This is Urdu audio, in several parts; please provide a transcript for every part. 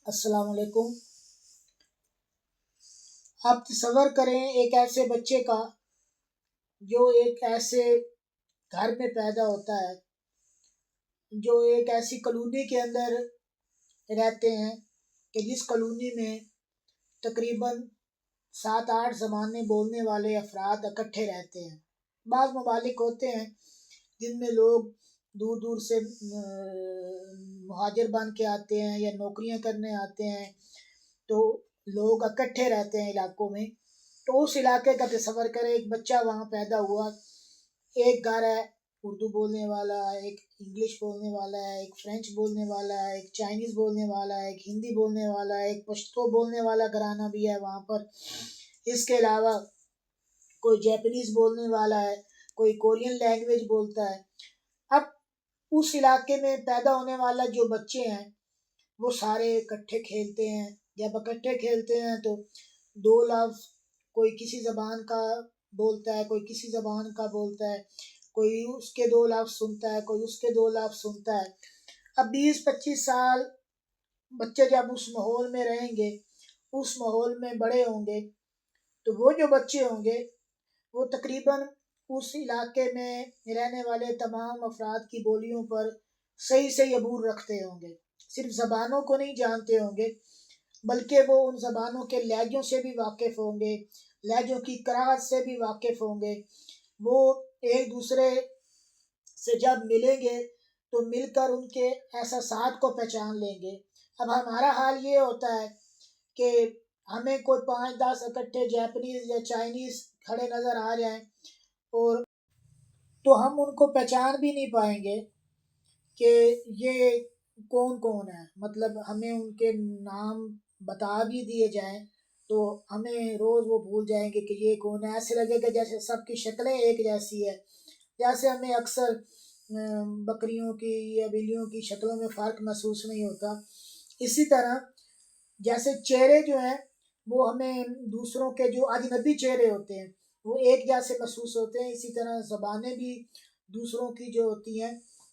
السلام علیکم۔ آپ تصور کریں ایک ایسے بچے کا جو ایک ایسے گھر میں پیدا ہوتا ہے، جو ایک ایسی کالونی کے اندر رہتے ہیں کہ جس کالونی میں تقریباً 7-8 زبانیں بولنے والے افراد اکٹھے رہتے ہیں۔ بعض ممالک ہوتے ہیں جن میں لوگ دور دور سے مہاجر بن کے آتے ہیں یا نوکریاں کرنے آتے ہیں، تو لوگ اکٹھے رہتے ہیں علاقوں میں۔ تو اس علاقے کا تصور کریں، ایک بچہ وہاں پیدا ہوا، ایک گھر ہے اردو بولنے والا، ایک انگلش بولنے والا ہے، ایک فرینچ بولنے والا ہے، ایک چائنیز بولنے والا ہے، ایک ہندی بولنے والا ہے، ایک پشتو بولنے والا گھرانہ بھی ہے وہاں پر۔ اس کے علاوہ کوئی جیپنیز بولنے والا ہے، کوئی کورین لینگویج بولتا ہے۔ اب اس علاقے میں پیدا ہونے والا جو بچے ہیں وہ سارے اکٹھے کھیلتے ہیں۔ جب اکٹھے کھیلتے ہیں تو دو لفظ کوئی کسی زبان کا بولتا ہے، کوئی کسی زبان کا بولتا ہے، کوئی اس کے دو لفظ سنتا ہے، کوئی اس کے دو لفظ سنتا ہے۔ اب 20-25 سال بچے جب اس ماحول میں رہیں گے، اس ماحول میں بڑے ہوں گے، تو وہ جو بچے ہوں گے وہ تقریباً اس علاقے میں رہنے والے تمام افراد کی بولیوں پر صحیح عبور رکھتے ہوں گے۔ صرف زبانوں کو نہیں جانتے ہوں گے بلکہ وہ ان زبانوں کے لہجوں سے بھی واقف ہوں گے، لہجوں کی قرائت سے بھی واقف ہوں گے۔ وہ ایک دوسرے سے جب ملیں گے تو مل کر ان کے احساسات کو پہچان لیں گے۔ اب ہمارا حال یہ ہوتا ہے کہ ہمیں کوئی 5-10 اکٹھے جیپنیز یا چائنیز کھڑے نظر آ جائیں اور تو ہم ان کو پہچان بھی نہیں پائیں گے کہ یہ کون ہے۔ مطلب ہمیں ان کے نام بتا بھی دیے جائیں تو ہمیں روز وہ بھول جائیں گے کہ یہ کون ہے۔ ایسے لگے گا جیسے سب کی شکلیں ایک جیسی ہے، جیسے ہمیں اکثر بکریوں کی یا بلیوں کی شکلوں میں فرق محسوس نہیں ہوتا۔ اسی طرح جیسے چہرے جو ہیں وہ ہمیں دوسروں کے جو اجنبی چہرے ہوتے ہیں وہ ایک جیسے محسوس ہوتے ہیں، اسی طرح زبانیں بھی دوسروں کی جو ہوتی ہیں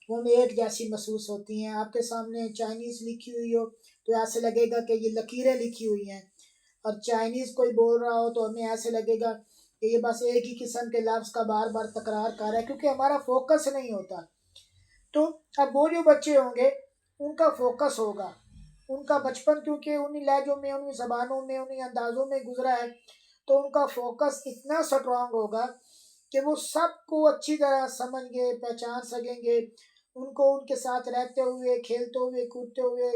وہ ہمیں ایک جیسی محسوس ہوتی ہیں۔ آپ کے سامنے چائنیز لکھی ہوئی ہو تو ایسے لگے گا کہ یہ لکیریں لکھی ہوئی ہیں، اور چائنیز کوئی بول رہا ہو تو ہمیں ایسے لگے گا کہ یہ بس ایک ہی قسم کے لفظ کا بار بار تکرار کر رہا ہے، کیونکہ ہمارا فوکس نہیں ہوتا۔ تو اب وہ جو بچے ہوں گے ان کا فوکس ہوگا، ان کا بچپن کیونکہ انہی لہجوں میں، انہی زبانوں میں، انہی اندازوں میں گزرا ہے، تو ان کا فوکس اتنا سٹرونگ ہوگا کہ وہ سب کو اچھی طرح سمجھ گے، پہچان سکیں گے۔ ان کو ان کے ساتھ رہتے ہوئے، کھیلتے ہوئے، کودتے ہوئے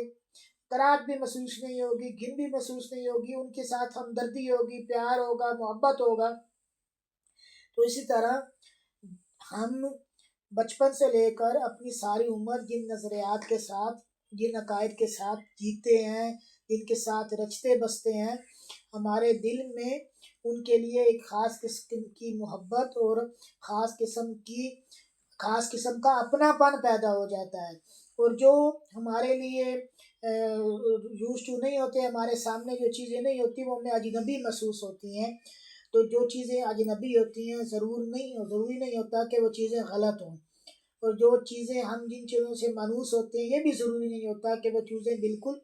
کراہٹ بھی محسوس نہیں ہوگی، گھن بھی محسوس نہیں ہوگی، ان کے ساتھ ہمدردی ہوگی، پیار ہوگا، محبت ہوگا۔ تو اسی طرح ہم بچپن سے لے کر اپنی ساری عمر جن نظریات کے ساتھ، جن عقائد کے ساتھ جیتے ہیں، جن کے ساتھ رچتے بستے ہیں، ہمارے دل میں ان کے لیے ایک خاص قسم کی محبت اور خاص قسم کا اپنا پن پیدا ہو جاتا ہے۔ اور جو ہمارے لیے یوزڈ ٹو نہیں ہوتے، ہمارے سامنے جو چیزیں نہیں ہوتی وہ ہمیں اجنبی محسوس ہوتی ہیں۔ تو جو چیزیں اجنبی ہوتی ہیں ضروری نہیں ہوتا کہ وہ چیزیں غلط ہوں، اور جو چیزیں ہم جن چیزوں سے مانوس ہوتے ہیں یہ بھی ضروری نہیں ہوتا کہ وہ چیزیں بالکل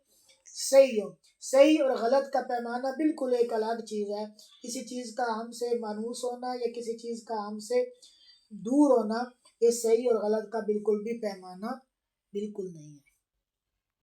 صحیح ہوں۔ صحیح اور غلط کا پیمانہ بالکل ایک الگ چیز ہے۔ کسی چیز کا ہم سے مانوس ہونا یا کسی چیز کا ہم سے دور ہونا، یہ صحیح اور غلط کا بالکل بھی پیمانہ بالکل نہیں ہے۔